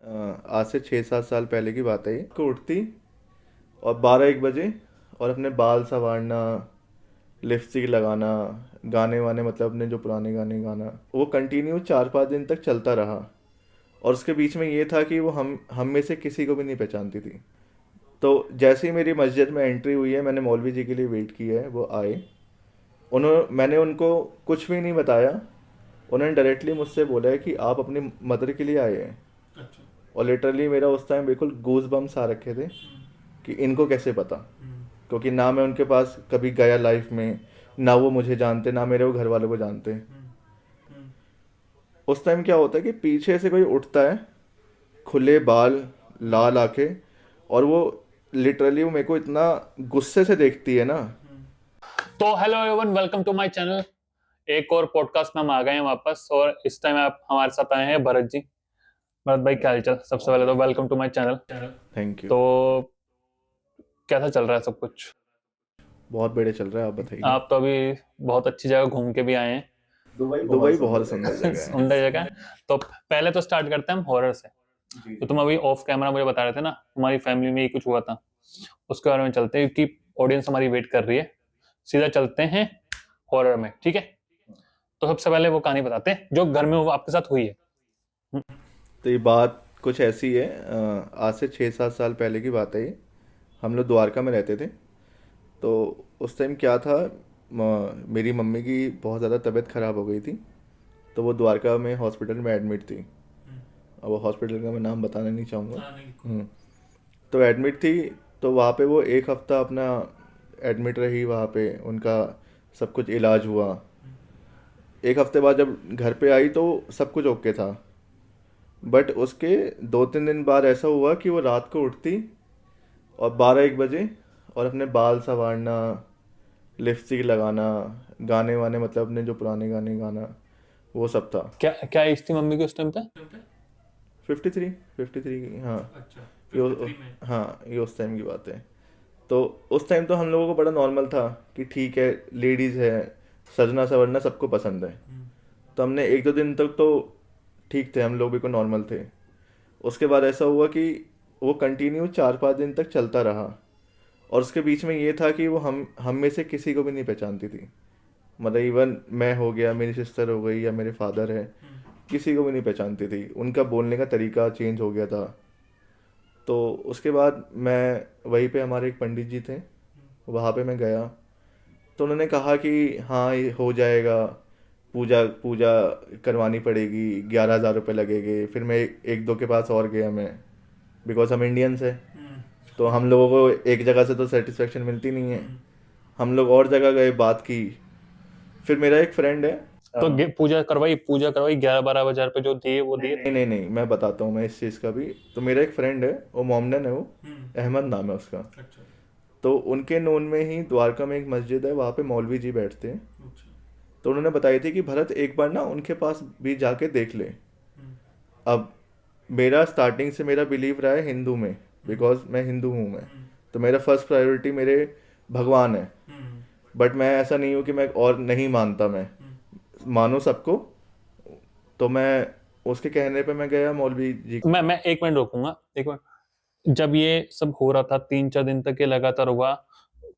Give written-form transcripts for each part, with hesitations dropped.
आज से 6-7 साल पहले की बात है ये। को उठती और 12-1 बजे और अपने बाल संवारना, लिपस्टिक लगाना, गाने वाने मतलब अपने जो पुराने गाने गाना, वो कंटिन्यू 4-5 दिन तक चलता रहा। और उसके बीच में ये था कि वो हम में से किसी को भी नहीं पहचानती थी। तो जैसे ही मेरी मस्जिद में एंट्री हुई है, मैंने मौलवी जी के लिए वेट किया है, वो आए। मैंने उनको कुछ भी नहीं बताया। उन्होंने डायरेक्टली मुझसे बोला है कि आप अपनी मदर के लिए आए हैं। अच्छा। और लिटरली मेरा उस टाइम बिल्कुल गूज बम्स आ रखे थे कि इनको कैसे पता, क्योंकि ना मैं उनके पास कभी गया लाइफ में, ना वो मुझे जानते, ना मेरे वो घर वालों को जानते। हम्म। उस टाइम क्या होता है कि पीछे से कोई उठता है, खुले बाल, लाल आंखें, और वो लिटरली वो मेरे को इतना गुस्से से देखती है ना। तो hello everyone, welcome to my channel. एक और पॉडकास्ट में हम आ गए हैं वापस, और इस टाइम आप हमारे साथ आए हैं भरत जी। भरत भाई, क्या हालचाल? सबसे पहले तो welcome to my channel. Thank you. तो कैसा चल रहा है सब कुछ? बहुत बढ़िया चल रहा है, आप बताइए। आप तो अभी बहुत अच्छी जगह घूम के भी आए हैं। दुबई बहुत सुंदर जगह है। सुंदर जगह है। तो पहले तो स्टार्ट करते हैं हम हॉरर से। तो तुम अभी ऑफ कैमरा मुझे बता रहे थे ना, तुम्हारी फैमिली में ये कुछ हुआ था, उसके बारे में चलते हैं क्योंकि ऑडियंस हमारी वेट कर रही है। सीधा चलते हैं हॉरर में, ठीक है? तो सबसे पहले वो कहानी बताते हैं जो घर में वो आपके साथ हुई है। तो ये बात कुछ ऐसी है, आज से 6-7 साल पहले की बात है ये। हम लोग द्वारका में रहते थे। तो उस टाइम क्या था, मेरी मम्मी की बहुत ज़्यादा तबीयत ख़राब हो गई थी। तो वो द्वारका में हॉस्पिटल में एडमिट थी। अब वो हॉस्पिटल का मैं नाम बताना नहीं चाहूँगा। हम्म। तो एडमिट थी। तो वहाँ पे वो एक हफ़्ता अपना एडमिट रही वहाँ पे, उनका सब कुछ इलाज हुआ। एक हफ़्ते बाद जब घर पे आई तो सब कुछ ओके था। बट उसके 2-3 दिन बाद ऐसा हुआ कि वो रात को उठती और 12-1 बजे और अपने बाल संवारना, लिपस्टिक लगाना, गाने वाने मतलब अपने जो पुराने गाने गाना, वो सब था। क्या क्या एज थी मम्मी की उस टाइम पे? 53 हाँ। अच्छा, ये 53 में। हाँ, ये उस टाइम की बात है। तो उस टाइम तो हम लोगों को बड़ा नॉर्मल था कि ठीक है, लेडीज़ है, सजना संवरना सबको पसंद है। तो हमने 1-2 दिन तक तो ठीक थे, हम लोग बिल्कुल नॉर्मल थे। उसके बाद ऐसा हुआ कि वो कंटिन्यू 4-5 दिन तक चलता रहा। और उसके बीच में ये था कि वो हम में से किसी को भी नहीं पहचानती थी। मतलब इवन मैं हो गया, मेरी सिस्टर हो गई, या मेरे फादर है, किसी को भी नहीं पहचानती थी। उनका बोलने का तरीका चेंज हो गया था। तो उसके बाद मैं वहीं पे, हमारे एक पंडित जी थे, वहाँ पे मैं गया। तो उन्होंने कहा कि हाँ ये हो जाएगा, पूजा पूजा करवानी पड़ेगी, 11,000 रुपये लगेंगे। फिर मैं एक दो के पास और गया मैं, बिकॉज हम इंडियंस है। तो हम लोगों को एक जगह से तो सेटिस्फेक्शन मिलती नहीं है। हम लोग और जगह गए, बात की। फिर मेरा एक फ्रेंड है। तो पूजा करवाई 11-12 हज़ार पे जो दिए वो दिए? नहीं नहीं नहीं, मैं बताता हूँ मैं इस चीज़ का भी। तो मेरा एक फ्रेंड है, वो मोमडन है वो, अहमद नाम है उसका। अच्छा। तो उनके नोन में ही द्वारका में एक मस्जिद है, वहाँ पे मौलवी जी बैठते हैं। तो उन्होंने बताई थी कि भरत एक बार ना उनके पास भी जाके देख ले। अब मेरा स्टार्टिंग से मेरा बिलीव रहा है हिंदू में, बिकॉज मैं हिंदू हूँ मैं। तो मेरा फर्स्ट प्रायोरिटी मेरे भगवान है। बट मैं ऐसा नहीं हूँ कि मैं और नहीं मानता, मैं मानो सबको। तो मैं उसके कहने पे मैं गया मौलवी जी। मैं 1 मिनट रोकूंगा, 1 मिनट। जब ये सब हो रहा था 3-4 दिन तक ये लगातार हुआ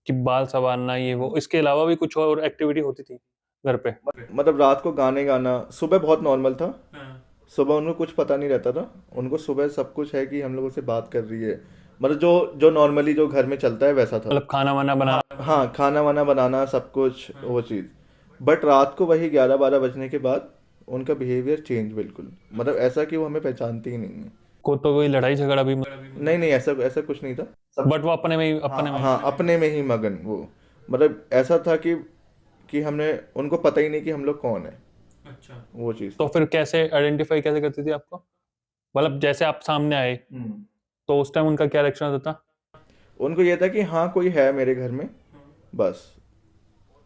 कि बाल संवारना ये वो, इसके अलावा भी कुछ और एक्टिविटी होती थी घर पे? मतलब रात को गाने गाना, सुबह बहुत नॉर्मल था। सुबह उनको कुछ पता नहीं रहता था। उनको सुबह सब कुछ है कि हम लोगों से बात कर रही है, मतलब जो जो नॉर्मली जो घर में चलता है वैसा था। मतलब खाना वाना बना? हाँ, खाना वाना बनाना सब कुछ, वो चीज़। बट रात को वही 11-12 बजने के बाद उनका बिहेवियर चेंज बिल्कुल, मतलब ऐसा कि वो हमें पहचानती ही नहीं है। को तो कोई लड़ाई झगड़ा भी? नहीं नहीं, ऐसा ऐसा कुछ नहीं था। सब बट वो अपने में ही, अपने हाँ में? हाँ, अपने में ही मगन वो। मतलब ऐसा था कि हमने उनको पता ही नहीं कि हम लोग कौन है। अच्छा। वो चीज़ तो थी। फिर कैसे आइडेंटिफाई कैसे करती थी आपको? मतलब जैसे आप सामने आए हम्म। तो उस टाइम उनका क्या रिएक्शन होता था? उनको ये था कि हाँ कोई है मेरे घर में, बस।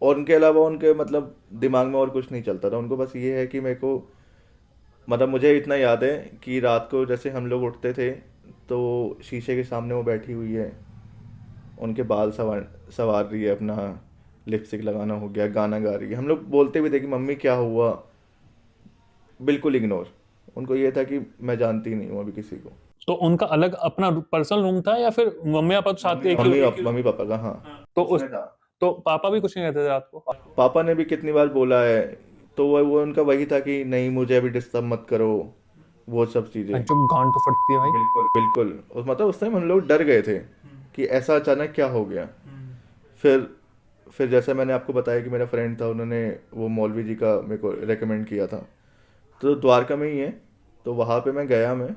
और उनके अलावा उनके मतलब दिमाग में और कुछ नहीं चलता था। उनको बस ये है कि मेरे को, मतलब मुझे इतना याद है कि रात को जैसे हम लोग उठते थे तो शीशे के सामने वो बैठी हुई है, उनके बाल सवार सवार रही है अपना, लिपस्टिक लगाना हो गया, गाना गा रही है। हम लोग बोलते भी थे कि मम्मी क्या हुआ, बिल्कुल इग्नोर। उनको ये था कि मैं जानती नहीं हूँ अभी किसी को। तो उनका अलग अपना पर्सनल रूम था या फिर मम्मी पापा तो साथ एक ही मम्मी पापा का, हाँ। तो उस उसमें था। तो पापा भी कुछ नहीं कहते थे रात को? पापा ने भी कितनी बार बोला है, तो वो उनका वही था कि नहीं मुझे अभी डिस्टर्ब मत करो, वो सब चीज़ें। जो गांड तो फटती है भाई। बिल्कुल बिल्कुल। और मतलब उस टाइम हम लोग डर गए थे कि ऐसा अचानक क्या हो गया। फिर फिर जैसे मैंने आपको बताया कि मेरा फ्रेंड था, उन्होंने वो मौलवी जी का मेरे को रेकमेंड किया था, तो द्वारका में ही है, तो वहाँ पे मैं गया। मैं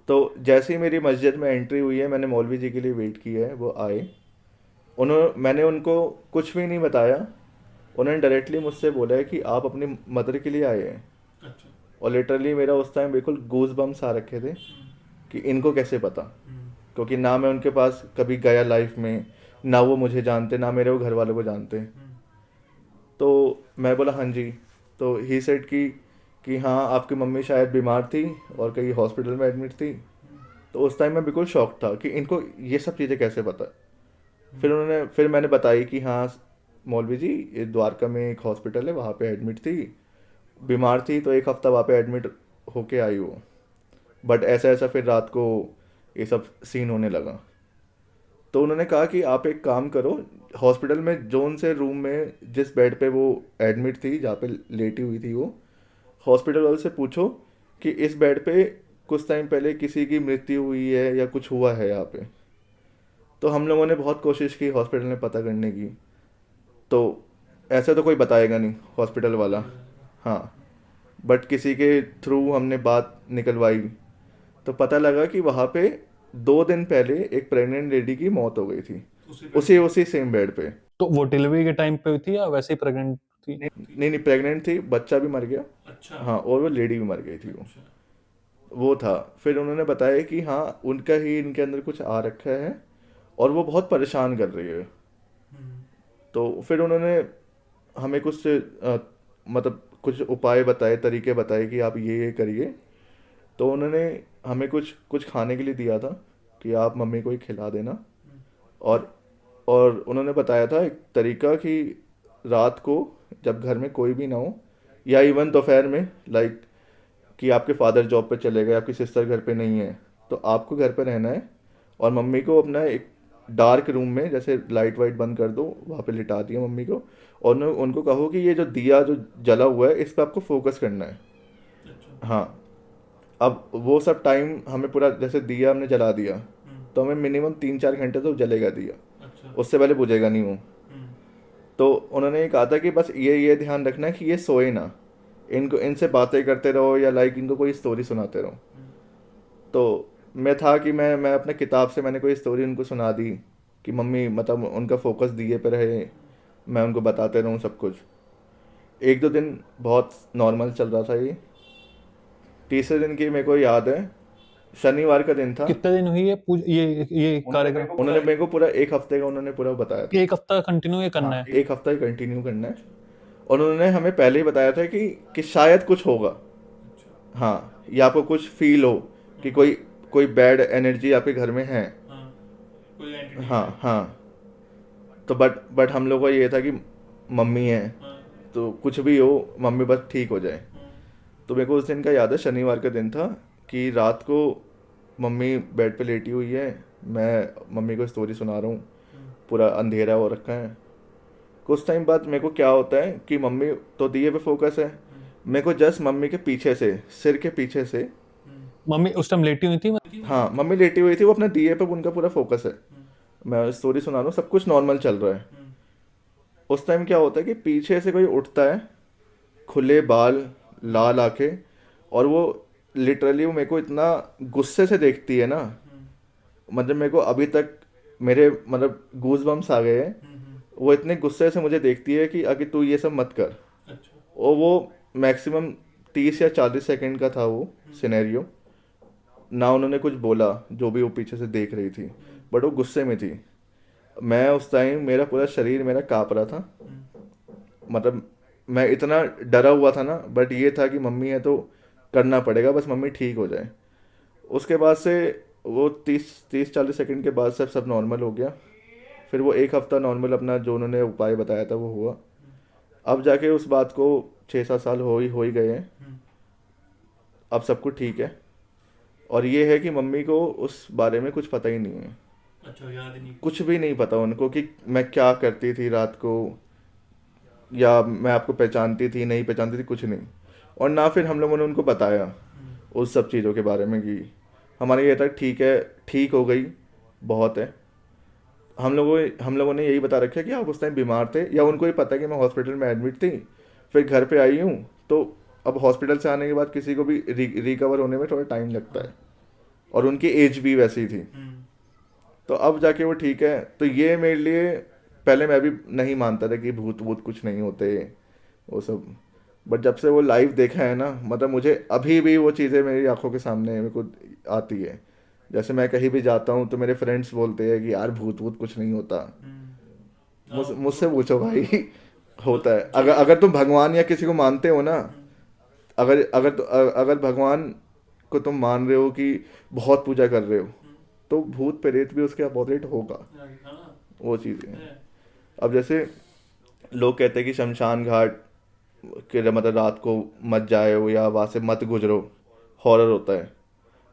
तो जैसे ही मेरी मस्जिद में एंट्री हुई है, मैंने मौलवी जी के लिए वेट किया है, वो आए। मैंने उनको कुछ भी नहीं बताया, उन्होंने डायरेक्टली मुझसे बोला है कि आप अपनी मदर के लिए आए हैं। अच्छा। और लिटरली मेरा उस टाइम बिल्कुल गूज बम्स आ रखे थे कि इनको कैसे पता, क्योंकि ना मैं उनके पास कभी गया लाइफ में, ना वो मुझे जानते, ना मेरे वो घर वालों को जानते। तो मैं बोला हाँ जी। तो ही सेड कि हाँ आपकी मम्मी शायद बीमार थी और कहीं हॉस्पिटल में एडमिट थी। तो उस टाइम मैं बिल्कुल शॉक था कि इनको ये सब चीज़ें कैसे पता है। फिर मैंने बताई कि हाँ मौलवी जी, ये द्वारका में एक हॉस्पिटल है, वहाँ पे एडमिट थी, बीमार थी, तो एक हफ्ता वहाँ पे एडमिट होके आई वो। बट ऐसा ऐसा फिर रात को ये सब सीन होने लगा। तो उन्होंने कहा कि आप एक काम करो, हॉस्पिटल में जोन से रूम में जिस बेड पे वो एडमिट थी, जहाँ पे लेटी हुई थी वो, हॉस्पिटल वाले से पूछो कि इस बेड पे कुछ टाइम पहले किसी की मृत्यु हुई है या कुछ हुआ है यहाँ पे। तो हम लोगों ने बहुत कोशिश की हॉस्पिटल में पता करने की, तो ऐसे तो कोई बताएगा नहीं हॉस्पिटल वाला। हाँ, बट किसी के थ्रू हमने बात निकलवाई, तो पता लगा कि वहाँ पे 2 दिन पहले एक प्रेग्नेंट लेडी की मौत हो गई थी, उसी उसी सेम बेड पे। तो वो डिलीवरी के टाइम पे हुई थी या वैसे ही प्रेग्नेंट थी? नहीं नहीं, प्रेग्नेंट थी, बच्चा भी मर गया। अच्छा। हाँ, और वो लेडी भी मर गई थी। अच्छा। वो था। फिर उन्होंने बताया कि हाँ उनका ही इनके अंदर कुछ आ रखा है और वो बहुत परेशान कर रही है। तो फिर उन्होंने हमें कुछ मतलब कुछ उपाय बताए, तरीके बताए कि आप ये करिए। तो उन्होंने हमें कुछ कुछ खाने के लिए दिया था कि आप मम्मी को ही खिला देना। और और उन्होंने बताया था एक तरीका कि रात को जब घर में कोई भी ना हो, या इवन दोपहर में, लाइक कि आपके फादर जॉब पे चले गए, आपकी सिस्टर घर पे नहीं है, तो आपको घर पे रहना है और मम्मी को अपना एक डार्क रूम में, जैसे लाइट वाइट बंद कर दो, वहाँ पे लिटा दिया मम्मी को, और उनको कहो कि ये जो दिया जो जला हुआ है इस पर आपको फोकस करना है। अच्छा। हाँ, अब वो सब टाइम हमें पूरा, जैसे दिया हमने जला दिया, तो हमें मिनिमम 3-4 घंटे तो जलेगा दिया, अच्छा। उससे पहले बुझेगा नहीं वो। तो उन्होंने ये कहा था कि बस ये ध्यान रखना है कि ये सोए ना, इनको इनसे बातें करते रहो या लाइक इनको कोई स्टोरी सुनाते रहो। तो मैं था कि मैं अपने किताब से मैंने कोई स्टोरी उनको सुना दी कि मम्मी मतलब उनका फोकस दिए पे रहे, मैं उनको बताते रहूँ सब कुछ। 1-2 दिन बहुत नॉर्मल चल रहा था ये। तीसरे दिन की मेरे को याद है, शनिवार का दिन था। कितने दिन हुई है ये कार्यक्रम? उन्होंने मेरे को पूरा 1 हफ्ते का उन्होंने पूरा बताया था। एक हफ्ता कंटिन्यू ये करना है? 1 हफ्ता ही कंटिन्यू करना है। और उन्होंने हमें पहले ही बताया था कि शायद कुछ होगा। हाँ, या आपको कुछ फील हो कि कोई कोई बैड एनर्जी आपके घर में है। हाँ, कोई एंटिटी हाँ है। हाँ। तो बट हम लोग का ये था कि मम्मी है, हाँ। तो कुछ भी हो मम्मी बस ठीक हो जाए। तो मेरे को उस दिन का याद है, शनिवार का दिन था, कि रात को मम्मी बेड पे लेटी हुई है, मैं मम्मी को स्टोरी सुना रहा हूँ, पूरा अंधेरा हो रखा है। कुछ टाइम बाद मेरे को क्या होता है कि मम्मी तो दिए पे फोकस है, मेरे को जस्ट मम्मी के पीछे से, सिर के पीछे से, मम्मी उस टाइम लेटी हुई थी? हाँ मम्मी लेटी हुई थी, वो अपने दिए पे उनका पूरा फोकस है। मैं स्टोरी सुना रहा हूँ, सब कुछ नॉर्मल चल रहा है। उस टाइम क्या होता है कि पीछे से कोई उठता है, खुले बाल, लाल आंखें, और वो लिटरली वो मेरे को इतना गुस्से से देखती है ना, मतलब मेरे को अभी तक मेरे मतलब गूज बम्स आ गए हैं। वो इतने गुस्से से मुझे देखती है कि अगर तू ये सब मत कर। अच्छा। और वो मैक्सिमम 30 या 40 सेकंड का था वो सिनेरियो। ना उन्होंने कुछ बोला, जो भी वो पीछे से देख रही थी, बट वो गुस्से में थी। मैं उस टाइम मेरा पूरा शरीर मेरा काँप रहा था, मतलब मैं इतना डरा हुआ था ना, बट ये था कि मम्मी है तो करना पड़ेगा, बस मम्मी ठीक हो जाए। उसके बाद से वो 30-40 सेकंड के बाद सब नॉर्मल हो गया। फिर वो 1 हफ्ता नॉर्मल अपना जो उन्होंने उपाय बताया था वो हुआ। अब जाके उस बात को 6-7 साल हो ही गए हैं। अब सब कुछ ठीक है। और ये है कि मम्मी को उस बारे में कुछ पता ही नहीं है, अच्छा, याद ही नहीं। कुछ भी नहीं पता उनको कि मैं क्या करती थी रात को, या मैं आपको पहचानती थी नहीं पहचानती थी, कुछ नहीं। और ना फिर हम लोगों ने उनको बताया उस सब चीज़ों के बारे में कि हमारे ये तक ठीक है, ठीक हो गई, बहुत है। हम लोगों ने यही बता रखा है कि आप उस टाइम बीमार थे, या उनको ही पता है कि मैं हॉस्पिटल में एडमिट थी, फिर घर पे आई हूँ। तो अब हॉस्पिटल से आने के बाद किसी को भी रिकवर होने में थोड़ा टाइम लगता है, और उनकी एज भी वैसी थी। तो अब जाके वो ठीक है। तो ये मेरे लिए, पहले मैं भी नहीं मानता था कि भूत भूत कुछ नहीं होते वो सब, बट जब से वो लाइव देखा है ना, मतलब मुझे अभी भी वो चीज़ें मेरी आंखों के सामने मेरे को आती है। जैसे मैं कहीं भी जाता हूँ तो मेरे फ्रेंड्स बोलते हैं कि यार भूत भूत कुछ नहीं होता। मुझसे पूछो भाई होता है। अगर तुम भगवान या किसी को मानते हो ना, अगर भगवान को तुम मान रहे हो कि बहुत पूजा कर रहे हो, तो भूत प्रेत भी उसके अपोजिट होगा। वो चीज़ें हैं। अब जैसे लोग कहते हैं कि शमशान घाट के मतलब रात को मत जाओ या वहाँ से मत गुजरो, हॉरर होता है।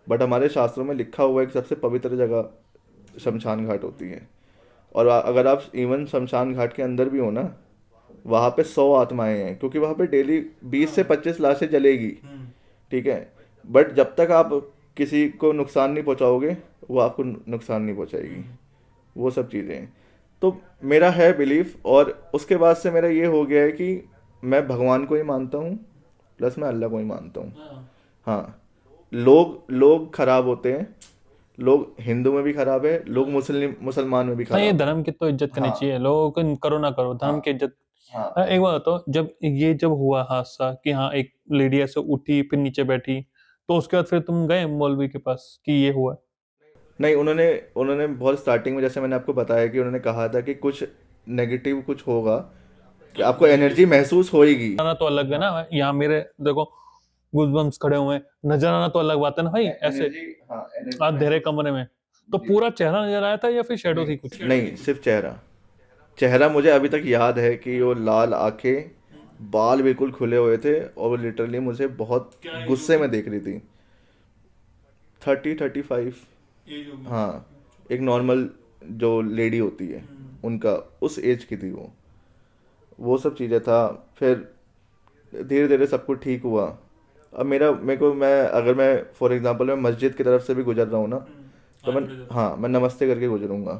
बट हमारे शास्त्रों में लिखा हुआ है कि सबसे पवित्र जगह शमशान घाट होती है। और अगर आप इवन शमशान घाट के अंदर भी हो ना, वहाँ पे 100 आत्माएं हैं, क्योंकि वहाँ पे डेली 20 से 25 लाशें जलेगी, ठीक है। बट जब तक आप किसी को नुकसान नहीं पहुँचाओगे, वो आपको नुकसान नहीं पहुँचाएगी। वो सब चीज़ें हैं। तो मेरा है बिलीफ, और उसके बाद से मेरा ये हो गया है कि मैं भगवान को ही मानता हूँ, प्लस मैं अल्लाह को ही मानता हूँ। हाँ, लोग लोग खराब होते हैं, लोग हिंदू में भी खराब है, लोग मुसलमान में भी हाँ, ये खराब है। धर्म की तो इज्जत करनी हाँ चाहिए, लोगों को करो ना करो, धर्म हाँ की इज्जत। हाँ। एक बात बताओ, जब हुआ हादसा कि हाँ एक लेडी ऐसे उठी फिर नीचे बैठी, तो उसके बाद फिर तुम गए मौलवी के पास कि ये हुआ? नहीं, उन्होंने उन्होंने बहुत स्टार्टिंग में, जैसे मैंने आपको बताया कि उन्होंने कहा था कि कुछ नेगेटिव कुछ होगा, कि आपको एनर्जी महसूस होएगी। आना तो अलग है ना, यहाँ मेरे देखो गूजबम्स खड़े हुए हैं, नजर आना तो अलग बात है ना भाई। ऐसे एनर्जी, हाँ एनर्जी अंधेरे महसूस। कमरे में तो जी। पूरा चेहरा नजर आया था या फिर शेडो थी कुछ? नहीं, सिर्फ चेहरा। चेहरा मुझे अभी तक याद है कि वो लाल आंखें, बाल बिल्कुल खुले हुए थे, और वो लिटरली मुझे बहुत गुस्से में देख रही थी। 30-35। हाँ, एक नॉर्मल जो लेडी होती है उनका, उस एज की थी वो सब चीज़ें था। फिर धीरे धीरे सब कुछ ठीक हुआ। अब मेरे को, अगर मैं फॉर एग्जांपल मैं मस्जिद की तरफ से भी गुजर रहा हूँ ना, तो मैं नमस्ते करके गुजरूंगा,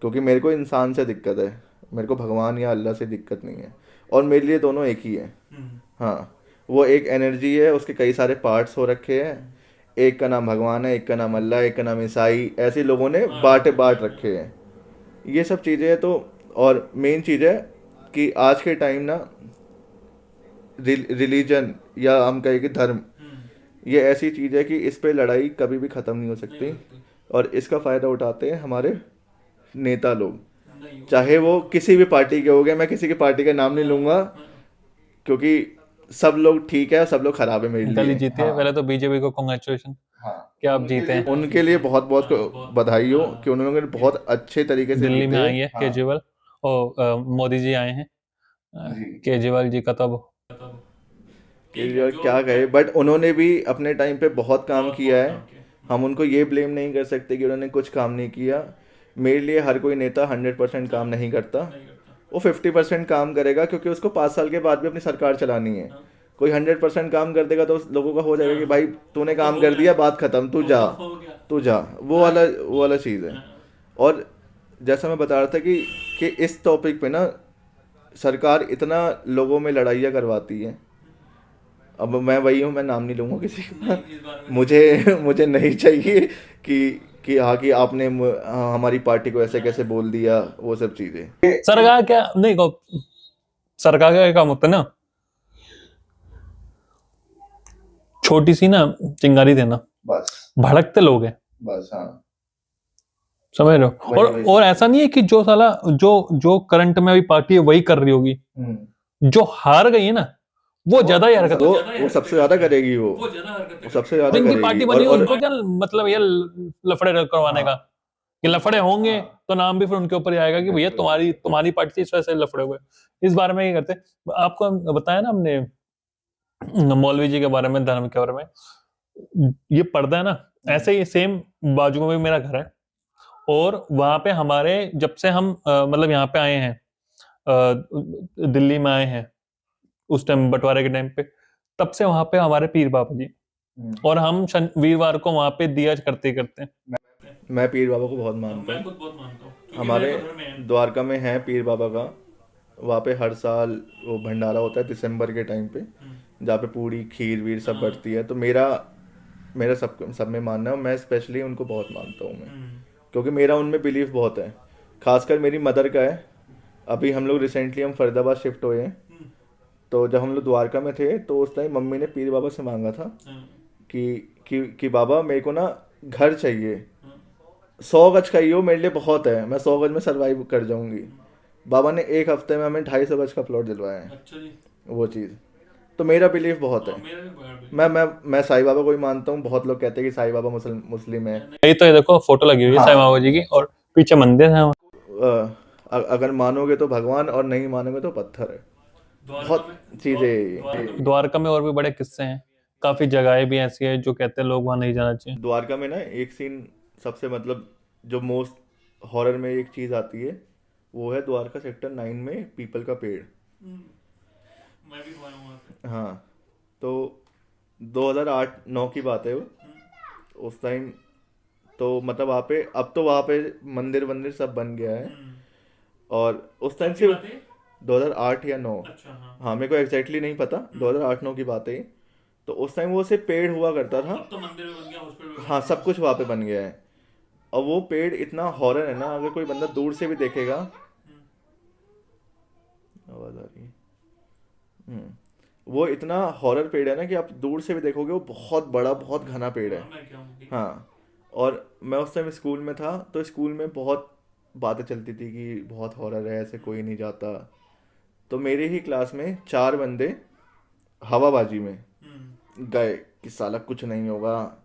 क्योंकि मेरे को इंसान से दिक्कत है, मेरे को भगवान या अल्लाह से दिक्कत नहीं है। और मेरे लिए दोनों एक ही है। हाँ, वो एक एनर्जी है, उसके कई सारे पार्ट्स हो रखे हैं। एक का नाम भगवान है, एक का नाम अल्लाह, एक का नाम ईसाई, ऐसे लोगों ने बांट रखे हैं। ये सब चीज़ें हैं। तो और मेन चीज़ है कि आज के टाइम ना, रिलीजन या हम कहें कि धर्म, ये ऐसी चीज़ है कि इस पे लड़ाई कभी भी ख़त्म नहीं हो सकती। और इसका फ़ायदा उठाते हैं हमारे नेता लोग, चाहे वो किसी भी पार्टी के हो गए। मैं किसी की पार्टी का नाम नहीं लूँगा, क्योंकि सब लोग ठीक है, सब लोग खराब है मेरे गली लिए। जीती है। पहले तो बीजेपी को कॉन्ग्रेचुलेशन हाँ, कि आप जीते हैं। उनके लिए बहुत बहुत बधाई हो कि उन्होंने बहुत अच्छे तरीके से दिल्ली में जीते। आई है हाँ केजरीवाल और मोदी जी आए हैं। जी। केजरीवाल जी का तो केजरीवाल क्या कहे, बट उन्होंने भी अपने टाइम पे बहुत काम किया है। हम उनको ये ब्लेम नहीं कर सकते कि उन्होंने कुछ काम नहीं किया। मेरे लिए हर कोई नेता 100% काम नहीं करता, वो 50% काम करेगा, क्योंकि उसको 5 साल के बाद भी अपनी सरकार चलानी है। कोई 100% काम कर देगा तो उस लोगों का हो जाएगा कि भाई तूने काम कर दिया, बात खत्म, तू जा। वो वाला चीज़ है। और जैसा मैं बता रहा था कि इस टॉपिक पे ना सरकार इतना लोगों में लड़ाइयाँ करवाती है। अब मैं वही हूँ, मैं नाम नहीं लूँगा किसी का। मुझे नहीं चाहिए कि हाँ कि आपने हमारी पार्टी को ऐसे कैसे बोल दिया, वो सब चीज़ें। सरकार क्या नहीं को, सरकार का काम होता है ना, छोटी सी ना चिंगारी देना, बस भड़कते लोग हैं, बस। हाँ, समझ रहे हो? और ऐसा नहीं है कि जो साला जो करंट में अभी पार्टी है वही कर रही होगी, जो हार गई है ना वो ज्यादा ही हरकत। वो सबसे ज़्यादा करेगी। वो सबसे ज़्यादा जिनकी करेगी। पार्टी बनी उनको क्या मतलब ये लफड़े करवाने का, कि लफड़े होंगे तो नाम भी फिर उनके ऊपर ही आएगा कि भैया तुम्हारी पार्टी से इस वजह से लफड़े हुए। इस बारे में ये करते हैं। आपको बताया ना हमने मौलवी जी के बारे में, धर्म के बारे में, ये पर्दा है ना, ऐसे ही सेम बाजू में भी मेरा घर है, और वहां पे हमारे जब से हम मतलब यहाँ पे आए हैं, दिल्ली में आए हैं उस टाइम बंटवारे के टाइम पे, तब से वहां पे हमारे पीर बाबा जी, और हम वीरवार को वहां पे दिया करते ही करते हैं। मैं पीर बाबा को बहुत मानता मैं हूँ। खुद बहुत मानता हूँ क्योंकि हमारे मेरे तो घर में है। द्वारका में है पीर बाबा का, वहाँ पे हर साल वो भंडारा होता है दिसंबर के टाइम पे, जहाँ पे पूरी खीर वीर सब बढ़ती है। तो मेरा मेरा सब में मानना है, और मैं स्पेशली उनको बहुत मानता हूँ मैं, क्योंकि मेरा उनमें बिलीव बहुत है। खासकर मेरी मदर का है। अभी हम लोग रिसेंटली हम फरीदाबाद शिफ्ट हुए हैं, तो जब हम लोग द्वारका में थे तो उस टाइम मम्मी ने पीर बाबा से मांगा था कि बाबा मेरे को ना घर चाहिए, 100 गज का ही हो मेरे लिए बहुत है, मैं 100 गज में सरवाइव कर जाऊंगी। बाबा ने एक हफ्ते में हमें 250 गज का प्लॉट दिलवाया है। अच्छा जी। वो चीज़ तो मेरा बिलीफ बहुत है। मेरा भी बड़ा बिल्कुल। मैं साईं बाबा को ही मानता हूँ। बहुत लोग कहते हैं कि साईं बाबा मुस्लिम है। यही तो ये देखो फोटो लगी हुई है साईं बाबा जी की, और पीछे मंदिर है। अगर मानोगे तो भगवान, और नहीं मानोगे तो पत्थर है। बहुत चीज़ें। द्वारका में और भी बड़े किस्से हैं, काफी जगहें भी ऐसी है जो कहते हैं लोग वहां नहीं जाना चाहिए। द्वारका में ना एक सीन सबसे मतलब जो मोस्ट हॉरर में एक चीज़ आती है, वो है द्वारका सेक्टर 9 में पीपल का पेड़। मैं भी हुआ हूँ वहाँ पे। हाँ, तो 2008-9 की बात है वो। उस टाइम तो मतलब वहाँ पे, अब तो वहाँ पे मंदिर वंदिर सब बन गया है, और उस टाइम की से बात है? 2008 या 9। अच्छा हाँ। हाँ, मेरे को एग्जैक्टली नहीं पता, 2008-9 की बात है ये। तो उस टाइम वो सिर्फ पेड़ हुआ करता था। अब तो मंदिर भी बन गया, हॉस्पिटल भी बन हाँ, गया। सब कुछ वहाँ पे बन गया है। और वो पेड़ इतना हॉरर है ना, अगर कोई बंदा दूर से भी देखेगा। आवाज आ रही है। वो इतना हॉरर पेड़ है ना कि आप दूर से भी देखोगे, वो बहुत बड़ा बहुत घना पेड़ है। हाँ, मैं क्या हूँ। हाँ, और मैं उस टाइम स्कूल में था, तो स्कूल में बहुत बातें चलती थी कि बहुत हॉरर है, ऐसे कोई नहीं जाता। तो मेरे ही क्लास में 4 बंदे हवाबाजी में गए कि साला कुछ नहीं होगा,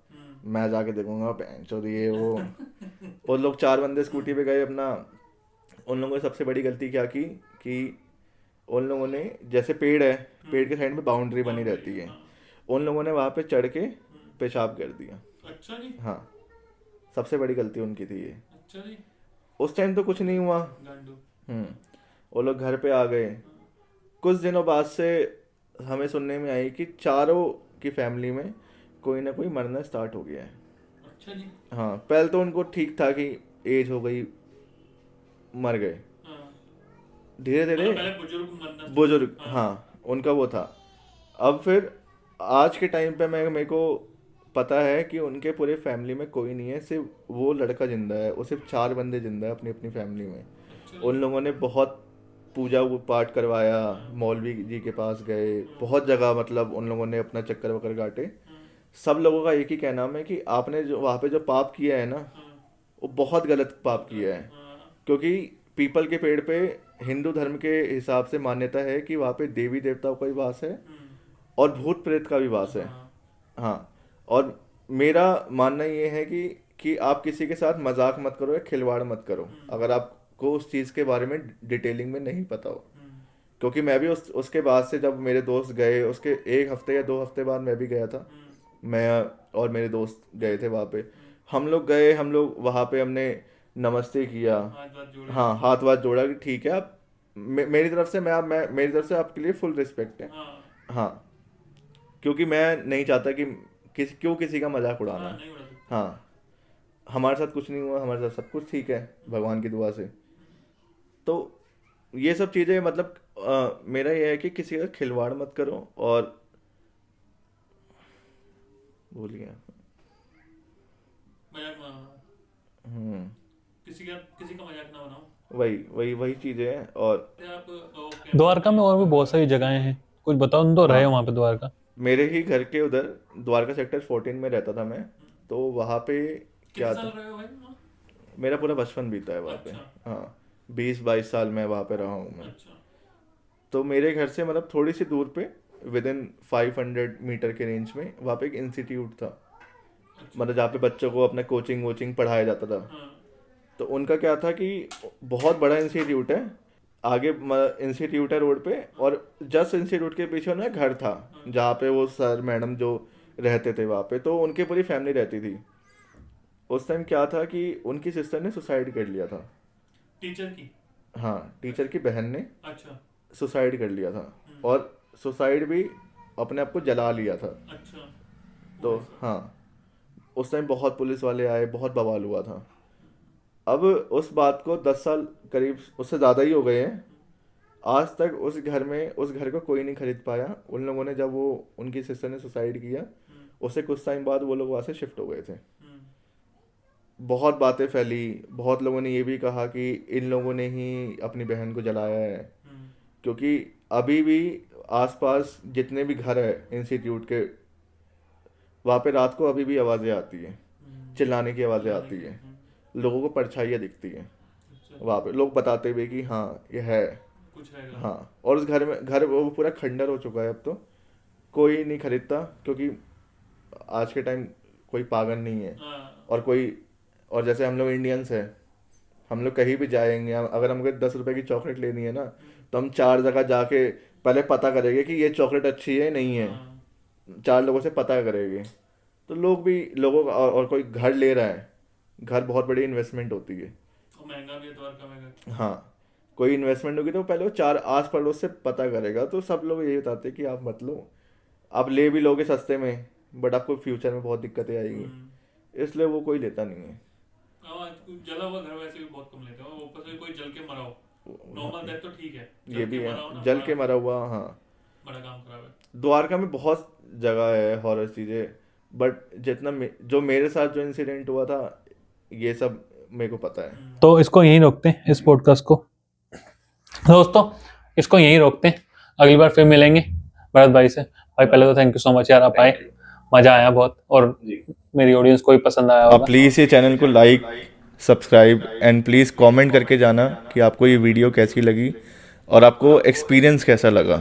मैं जाके देखूंगा पैंचो ये वो लोग 4 बंदे स्कूटी पे गए अपना। उन लोगों ने सबसे बड़ी गलती क्या की कि उन लोगों ने, जैसे पेड़ है, पेड़ के साइड में बाउंड्री बनी रहती है, उन लोगों ने वहाँ पे चढ़ के पेशाब कर दिया। अच्छा जी। हाँ, सबसे बड़ी गलती उनकी थी ये। अच्छा जी। उस टाइम तो कुछ नहीं हुआ। गांडू। वो लोग घर पे आ गए। कुछ दिनों बाद से हमें सुनने में आई कि चारों की फैमिली में कोई ना कोई मरना स्टार्ट हो गया है। अच्छा जी। हाँ, पहले तो उनको ठीक था कि एज हो गई, मर गए। हाँ। धीरे धीरे मतलब पहले बुजुर्ग मरना। बुजुर्ग, हाँ, उनका वो था। अब फिर आज के टाइम पे मेरे को पता है कि उनके पूरे फैमिली में कोई नहीं है, सिर्फ वो लड़का जिंदा है। वो सिर्फ 4 बंदे जिंदा है अपनी अपनी फैमिली में। उन लोगों ने बहुत पूजा पाठ करवाया, मौलवी जी के पास गए, बहुत जगह मतलब उन लोगों ने अपना चक्कर वक्कर काटे। सब लोगों का एक ही कहना है कि आपने जो वहाँ पे जो पाप किया है ना, वो बहुत गलत पाप किया है। क्योंकि पीपल के पेड़ पे हिंदू धर्म के हिसाब से मान्यता है कि वहाँ पे देवी देवताओं का भी वास है, और भूत प्रेत का भी वास है। हाँ, और मेरा मानना ये है कि आप किसी के साथ मजाक मत करो या खिलवाड़ मत करो, अगर आपको उस चीज़ के बारे में डिटेलिंग में नहीं पता हो। क्योंकि मैं भी उसके बाद से, जब मेरे दोस्त गए, उसके 1 हफ्ते या 2 हफ्ते बाद मैं भी गया था। मैं और मेरे दोस्त गए थे वहाँ पे। हम लोग वहाँ पे हमने नमस्ते किया। हाँ, हाथ वाथ जोड़ा कि ठीक है, आप मेरी तरफ से मेरी तरफ से आपके लिए फुल रिस्पेक्ट है। हाँ, क्योंकि मैं नहीं चाहता कि क्यों किसी का मजाक उड़ाना। हाँ, हमारे साथ कुछ नहीं हुआ, हमारे साथ सब कुछ ठीक है भगवान की दुआ से। तो ये सब चीज़ें मतलब मेरा ये है कि किसी का खिलवाड़ मत करो, और बोलिए। मजाक ना बनाओ। किसी का मजाक ना बनाओ। वही चीज़ें हैं। और आप द्वारका में और भी बहुत सारी जगहें हैं, कुछ बताओ, तुम तो रहे हो वहां पे द्वारका। मेरे ही घर के उधर द्वारका सेक्टर 14 में रहता था मैं। तो वहाँ पे क्या कितने साल था, रहे हो भाई वहाँ? मेरा पूरा बचपन बीता है वहाँ पे। अच्छा। हाँ, 20-22 साल मैं वहाँ पे रहा हूँ मैं। अच्छा। तो मेरे घर से मतलब थोड़ी सी दूर पे, विद इन 500 मीटर के रेंज में, वहाँ पे एक इंस्टीट्यूट था, मतलब जहाँ पे बच्चों को अपना कोचिंग वोचिंग पढ़ाया जाता था। हाँ। तो उनका क्या था कि बहुत बड़ा इंस्टीट्यूट है, आगे इंस्टीट्यूट है रोड पे, और जस्ट इंस्टीट्यूट के पीछे उनका घर था, जहाँ पे वो सर मैडम जो रहते थे वहाँ पे, तो उनकी पूरी फैमिली रहती थी। उस टाइम क्या था कि उनकी सिस्टर ने सुसाइड कर लिया था। टीचर की? हाँ, टीचर की बहन ने अच्छा। सुसाइड कर लिया था, और सुसाइड भी अपने आप को जला लिया था। अच्छा। तो हाँ, उस टाइम बहुत पुलिस वाले आए, बहुत बवाल हुआ था। अब उस बात को 10 साल करीब, उससे ज़्यादा ही हो गए हैं, आज तक उस घर को कोई नहीं खरीद पाया। उन लोगों ने, जब वो उनकी सिस्टर ने सुसाइड किया, उससे कुछ टाइम बाद वो लोग वहाँ से शिफ्ट हो गए थे। बहुत बातें फैली, बहुत लोगों ने ये भी कहा कि इन लोगों ने ही अपनी बहन को जलाया है, क्योंकि अभी भी आसपास जितने भी घर है इंस्टीट्यूट के, वहाँ पे रात को अभी भी आवाज़ें आती हैं, चिल्लाने की आवाज़ें आती हैं, लोगों को परछाइयाँ दिखती हैं वहाँ पे, लोग बताते हुए कि हाँ ये है। कुछ है। हाँ, और उस घर वो पूरा खंडर हो चुका है। अब तो कोई नहीं खरीदता, क्योंकि आज के टाइम कोई पागल नहीं है, और जैसे हम लोग इंडियंस हैं, हम लोग कहीं भी जाएंगे, अगर हमको 10 रुपए की चॉकलेट लेनी है ना, तो हम 4 जगह जाके पहले पता करेंगे कि ये चॉकलेट अच्छी है नहीं है, 4 लोगों से पता करेंगे। तो लोगों का, और कोई घर ले रहा है, घर बहुत बड़ी इन्वेस्टमेंट होती है, महंगा भी है, द्वारका महंगा। हाँ, कोई इन्वेस्टमेंट होगी तो पहले वो 4 आस पड़ोस से पता करेगा। तो सब लोग यही बताते हैं कि आप मत लो, आप ले भी लोगे सस्ते में, बट आपको फ्यूचर में बहुत दिक्कतें आएगी, इसलिए वो कोई लेता नहीं है। जला हुआ घर वैसे भी बहुत कम लेते हैं, ऊपर से कोई जल के मरा हो, नॉर्मल डेथ तो ठीक है, ये भी है, जल के मरा हुआ, हाँ, बड़ा काम खराब है। द्वारका में बहुत जगह है हॉरर चीज़ें, बट जो मेरे साथ जो इंसिडेंट हुआ था, ये सब मेरे को पता है। तो इसको यहीं रोकते हैं, इस पॉडकास्ट को दोस्तों, इसको यहीं रोकते हैं। अगली बार फिर मिलेंगे भरत भाई से। भाई पहले तो थैंक यू सो मच यार, आप आए, मजा आया बहुत, और मेरी ऑडियंस को भी पसंद आया होगा। आप प्लीज़ ये चैनल को like, subscribe and please comment करके जाना कि आपको ये वीडियो कैसी लगी और आपको एक्सपीरियंस कैसा लगा।